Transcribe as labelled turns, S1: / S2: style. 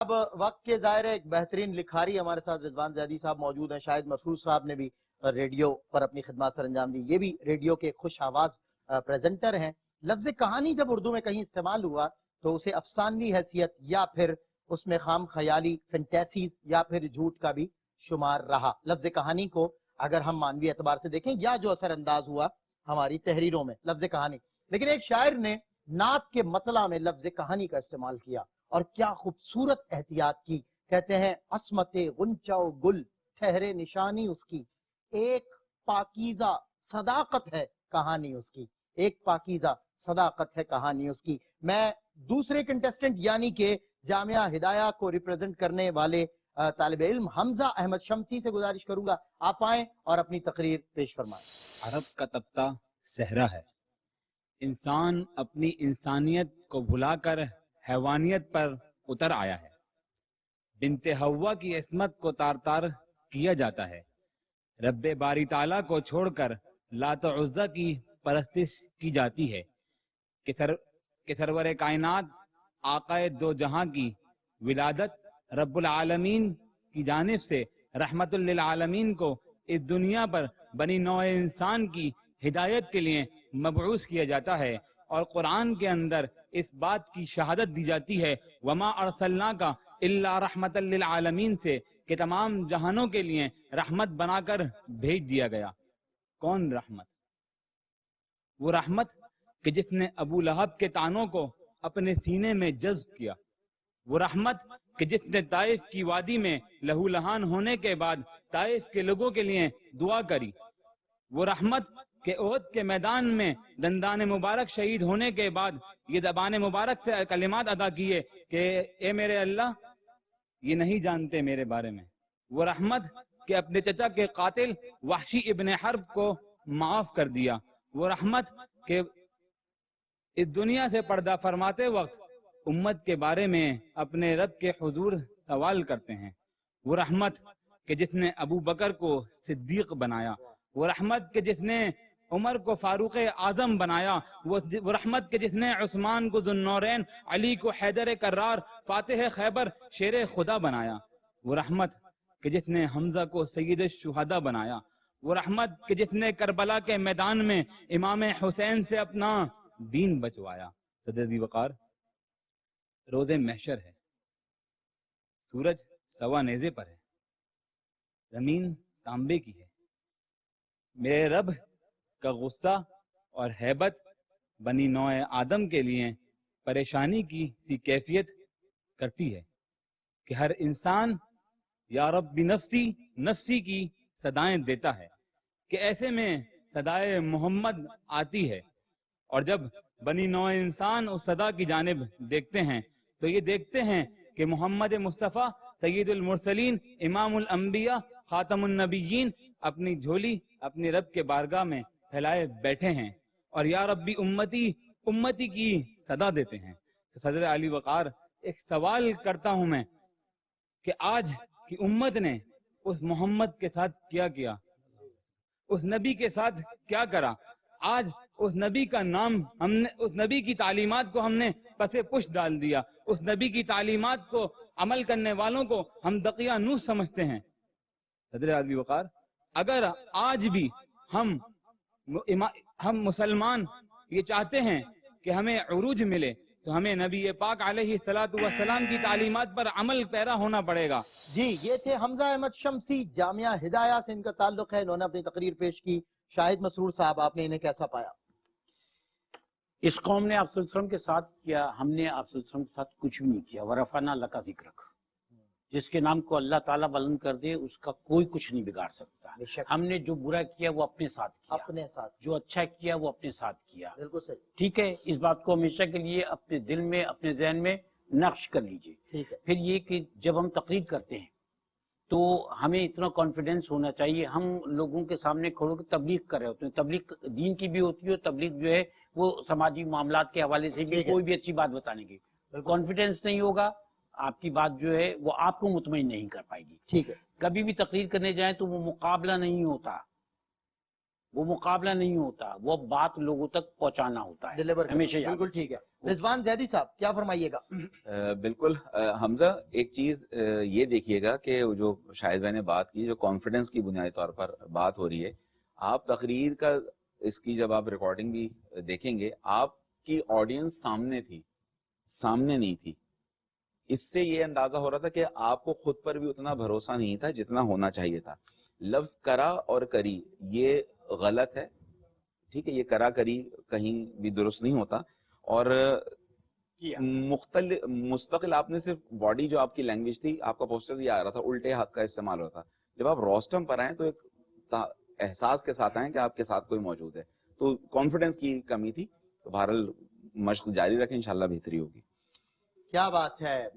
S1: اب وقت کے ظاہر ہے ایک بہترین لکھاری ہمارے ساتھ رضوان زیدی صاحب موجود ہیں. شاہد مسرور صاحب نے بھی ریڈیو پر اپنی خدمات سر انجام دی. یہ بھی ریڈیو کے خوش آواز پریزنٹر ہیں. لفظ کہانی جب اردو میں کہیں استعمال ہوا تو اسے افسانوی حیثیت یا پھر اس میں خام خیالی فینٹیسیز یا پھر جھوٹ کا بھی شمار رہا. لفظ کہانی کو اگر ہم مانوی اعتبار سے دیکھیں یا جو اثر انداز ہوا ہماری تحریروں میں لفظ کہانی، لیکن ایک شاعر نے نعت کے مطلع میں لفظ کہانی کا استعمال کیا اور کیا خوبصورت احتیاط کی. کہتے ہیں عصمت غنچہ و گل ٹھہرے نشانی اس کی، ایک پاکیزہ صداقت ہے کہانی اس کی، ایک پاکیزہ صداقت ہے کہانی اس کی. میں دوسرے کنٹیسٹنٹ یعنی کہ جامعہ ہدایہ کو ریپرزنٹ کرنے والے طالب علم حمزہ احمد شمسی سے گزارش کروں گا آپ آئیں اور اپنی تقریر پیش فرمائیں.
S2: عرب کا تپتا صحرا ہے، انسان اپنی انسانیت کو بھلا کر حیوانیت پر اتر آیا ہے. بنت حوا کی عصمت کو تار تار کیا جاتا ہے. رب باری تعالیٰ کو چھوڑ کر لات و عزا کی پرستش کی جاتی ہے کہ سرور کائنات آقائے دو جہاں کی ولادت رب العالمین کی جانب سے رحمت للعالمین کو اس دنیا پر بنی نوع انسان کی ہدایت کے لیے مبعوث کیا جاتا ہے. اور قرآن کے اندر اس بات کی شہادت دی جاتی ہے وما ارسلناک الا رحمت للعالمین سے کہ تمام جہانوں کے لیے رحمت بنا کر بھیج دیا گیا. کون رحمت؟ وہ رحمت کہ جس نے ابو لہب کے تانوں کو اپنے سینے میں جذب کیا. وہ رحمت کہ جس نے طائف کی وادی میں لہو لہان ہونے کے بعد طائف کے لوگوں کے لیے دعا کری. وہ رحمت کہ احد کے میدان میں دندان مبارک شہید ہونے کے بعد یہ زبان مبارک سے کلمات ادا کیے کہ اے میرے اللہ یہ نہیں جانتے میرے بارے میں. وہ رحمت کہ اپنے چچا کے قاتل وحشی ابن حرب کو معاف کر دیا. وہ رحمت کہ اس دنیا سے پردہ فرماتے وقت امت کے بارے میں اپنے رب کے حضور سوال کرتے ہیں. وہ رحمت کہ جس نے ابو بکر کو صدیق بنایا. وہ رحمت کہ جس نے عمر کو فاروق اعظم بنایا. وہ رحمت کہ جس نے عثمان کو ذو النورین، علی کو حیدر کرار، فاتح خیبر، شیر خدا بنایا. وہ رحمت کہ جس نے حمزہ کو سید الشہداء بنایا. وہ رحمت کہ جس نے کربلا کے میدان میں امام حسین سے اپنا دین بچوایا. صدر ذی وقار، روز محشر ہے، سورج سوا نیزے پر ہے، زمین تانبے کی ہے. میرے رب کا غصہ اور ہیبت بنی نوع آدم کے لیے پریشانی کی سی کیفیت کرتی ہے کہ ہر انسان یا رب بنفسی نفسی کی صدائیں دیتا ہے کہ ایسے میں صدائے محمد آتی ہے. اور جب بنی نوع انسان اس صدا کی جانب دیکھتے ہیں تو یہ دیکھتے ہیں کہ محمد مصطفیٰ سید المرسلین امام الانبیاء خاتم النبیین اپنی جھولی اپنی رب کے بارگاہ میں پھیلائے بیٹھے ہیں اور یا ربی امتی امتی کی صدا دیتے ہیں. صدر علی وقار، ایک سوال کرتا ہوں میں کہ آج کی امت نے اس محمد کے ساتھ کیا کیا، اس نبی کے ساتھ کیا کرا؟ آج اس نبی کا نام ہم نے، اس نبی کی تعلیمات کو ہم نے پسے پشت ڈال دیا. اس نبی کی تعلیمات کو عمل کرنے والوں کو ہم دقیانوس سمجھتے ہیں. صدر علی وقار، اگر آج بھی ہم مسلمان یہ چاہتے ہیں کہ ہمیں عروج ملے تو ہمیں نبی پاک علیہ السلام کی تعلیمات پر عمل پیرا ہونا پڑے گا.
S1: جی یہ تھے حمزہ احمد شمسی، جامعہ ہدایہ سے ان کا تعلق ہے. انہوں نے اپنی تقریر پیش کی. شاہد مسرور صاحب، آپ نے انہیں کیسا پایا؟
S3: اس قوم نے آپ صلی اللہ علیہ وسلم کے ساتھ کیا، ہم نے آپ صلی اللہ علیہ وسلم کے ساتھ کچھ بھی نہیں کیا. ورفعنا لک ذکرک، جس کے نام کو اللہ تعالیٰ بلند کر دے اس کا کوئی کچھ نہیں بگاڑ سکتا. ہم نے جو برا کیا وہ اپنے ساتھ کیا،
S1: اپنے ساتھ
S3: جو اچھا کیا وہ اپنے ساتھ کیا.
S1: بالکل صحیح.
S3: ٹھیک ہے، اس بات کو ہمیشہ کے لیے اپنے دل میں اپنے ذہن میں نقش کر لیجئے.
S1: ٹھیک ہے.
S3: پھر یہ کہ جب ہم تقریر کرتے ہیں تو ہمیں اتنا کانفیڈنس ہونا چاہیے. ہم لوگوں کے سامنے کھڑو کے تبلیغ کر رہے ہوتے ہیں، تبلیغ دین کی بھی ہوتی ہے اور تبلیغ جو ہے وہ سماجی معاملات کے حوالے سے بھی کوئی بھی اچھی بات بتانے کی. کانفیڈنس نہیں ہوگا، آپ کی بات جو ہے وہ آپ کو مطمئن نہیں کر پائے گی.
S1: ٹھیک ہے.
S3: کبھی بھی تقریر کرنے جائیں تو وہ مقابلہ نہیں ہوتا. وہ مقابلہ نہیں ہوتا, وہ بات لوگوں تک پہنچانا ہوتا ہے.
S1: ڈلیور
S3: ہمیشہ یاد
S1: بالکل ٹھیک ہے. رضوان زیدی صاحب کیا فرمائیے گا؟
S4: بالکل حمزہ, ایک چیز یہ دیکھیے گا کہ جو شاہد بھائی نے بات کی, جو کانفیڈنس کی بنیادی طور پر بات ہو رہی ہے, آپ تقریر کا اس کی جب آپ ریکارڈنگ بھی دیکھیں گے, آپ کی آڈینس سامنے تھی, سامنے نہیں تھی. اس سے یہ اندازہ ہو رہا تھا کہ آپ کو خود پر بھی اتنا بھروسہ نہیں تھا جتنا ہونا چاہیے تھا. لفظ کرا اور کری یہ غلط ہے, ٹھیک ہے, یہ کرا کری کہیں بھی درست نہیں ہوتا. اور مستقل آپ نے صرف باڈی, جو آپ کی لینگویج تھی, آپ کا پوسٹر یہ آ رہا تھا, الٹے ہاتھ کا استعمال ہوتا. جب آپ روسٹم پر آئیں تو ایک احساس کے ساتھ آئیں کہ آپ کے ساتھ کوئی موجود ہے. تو کانفیڈنس کی کمی تھی. تو بہرحال مشق جاری رکھیں, انشاءاللہ بہتری ہوگی.
S1: کیا بات ہے.